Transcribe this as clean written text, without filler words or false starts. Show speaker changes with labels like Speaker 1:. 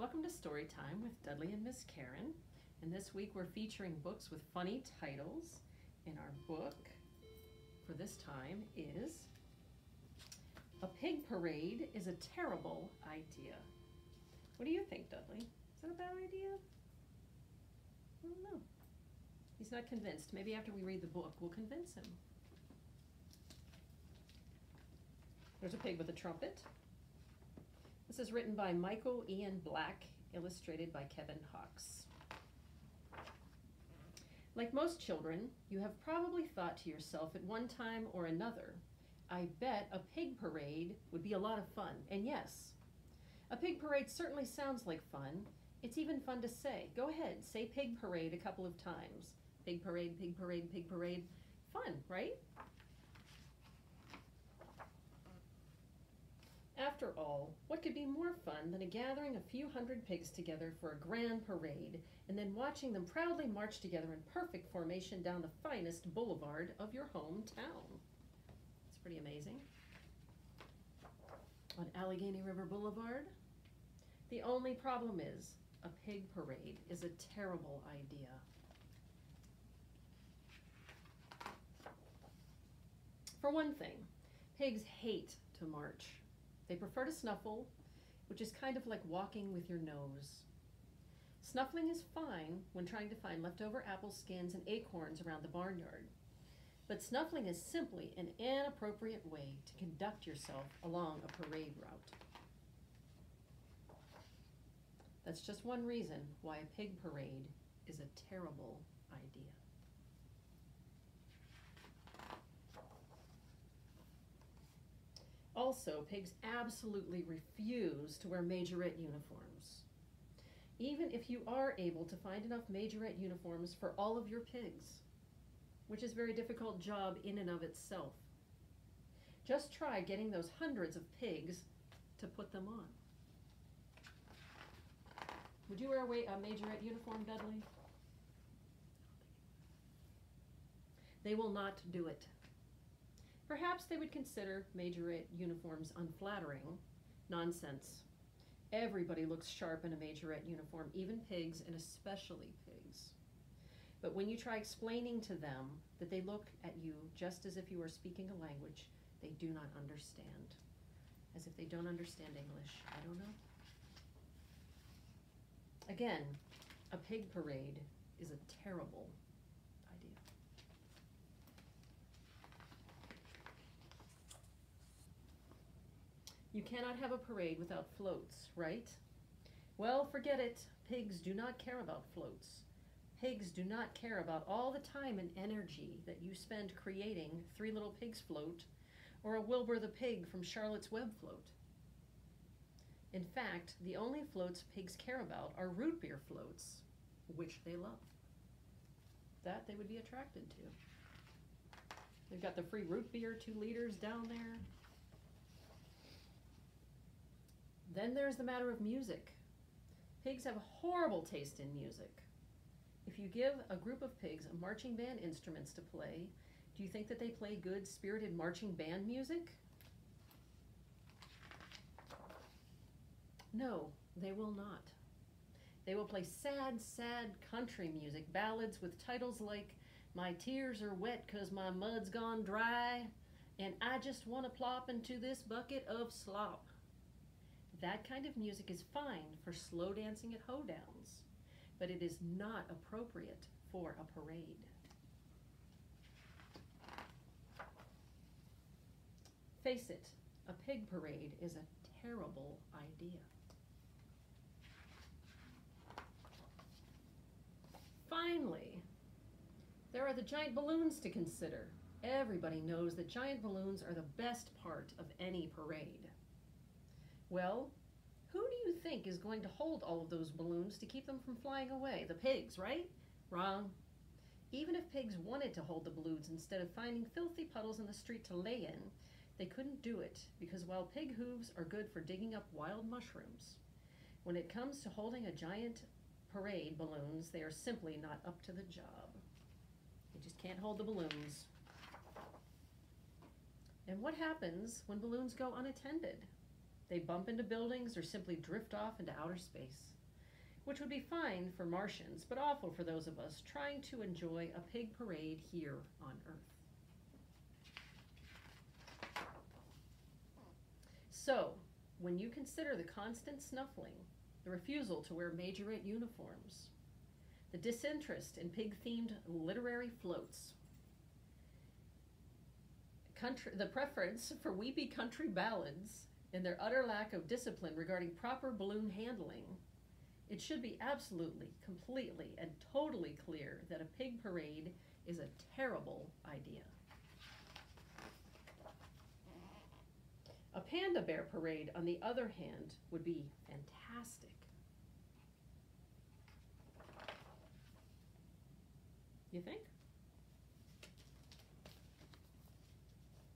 Speaker 1: Welcome to Story Time with Dudley and Miss Karen. And this week we're featuring books with funny titles. And our book for this time is A Pig Parade is a Terrible Idea. What do you think, Dudley? Is that a bad idea? I don't know. He's not convinced. Maybe after we read the book, we'll convince him. There's a pig with a trumpet. This is written by Michael Ian Black, illustrated by Kevin Hawkes. Like most children, you have probably thought to yourself at one time or another, I bet a pig parade would be a lot of fun. And yes, a pig parade certainly sounds like fun. It's even fun to say. Go ahead, say pig parade a couple of times. Pig parade, pig parade, pig parade. Fun, right? After all, what could be more fun than a gathering a few hundred pigs together for a grand parade and then watching them proudly march together in perfect formation down the finest boulevard of your hometown? It's pretty amazing. On Allegheny River Boulevard, the only problem is a pig parade is a terrible idea. For one thing, pigs hate to march. They prefer to snuffle, which is kind of like walking with your nose. Snuffling is fine when trying to find leftover apple skins and acorns around the barnyard, but snuffling is simply an inappropriate way to conduct yourself along a parade route. That's just one reason why a pig parade is a terrible idea. Also, pigs absolutely refuse to wear majorette uniforms. Even if you are able to find enough majorette uniforms for all of your pigs, which is a very difficult job in and of itself. Just try getting those hundreds of pigs to put them on. Would you wear a majorette uniform, Dudley? They will not do it. Perhaps they would consider majorette uniforms unflattering. Nonsense. Everybody looks sharp in a majorette uniform, even pigs and especially pigs. But when you try explaining to them that they look at you just as if you were speaking a language they do not understand, as if they don't understand English, I don't know. Again, a pig parade is a terrible idea. You cannot have a parade without floats, right? Well, forget it. Pigs do not care about floats. Pigs do not care about all the time and energy that you spend creating Three Little Pigs float or a Wilbur the Pig from Charlotte's Web float. In fact, the only floats pigs care about are root beer floats, which they love. That they would be attracted to. They've got the free root beer 2 liters down there. Then there's the matter of music. Pigs have a horrible taste in music. If you give a group of pigs marching band instruments to play, do you think that they play good, spirited marching band music? No, they will not. They will play sad, sad country music, ballads with titles like My Tears Are Wet 'Cause My Mud's Gone Dry, and I Just Want to Plop Into This Bucket of Slop. That kind of music is fine for slow dancing at hoedowns, but it is not appropriate for a parade. Face it, a pig parade is a terrible idea. Finally, there are the giant balloons to consider. Everybody knows that giant balloons are the best part of any parade. Well, who do you think is going to hold all of those balloons to keep them from flying away? The pigs, right? Wrong. Even if pigs wanted to hold the balloons instead of finding filthy puddles in the street to lay in, they couldn't do it because while pig hooves are good for digging up wild mushrooms, when it comes to holding a giant parade balloons, they are simply not up to the job. They just can't hold the balloons. And what happens when balloons go unattended? They bump into buildings or simply drift off into outer space, which would be fine for Martians, but awful for those of us trying to enjoy a pig parade here on Earth. So, when you consider the constant snuffling, the refusal to wear majorette uniforms, the disinterest in pig-themed literary floats, the preference for weepy country ballads, and their utter lack of discipline regarding proper balloon handling, it should be absolutely, completely, and totally clear that a pig parade is a terrible idea. A panda bear parade, on the other hand, would be fantastic. You think?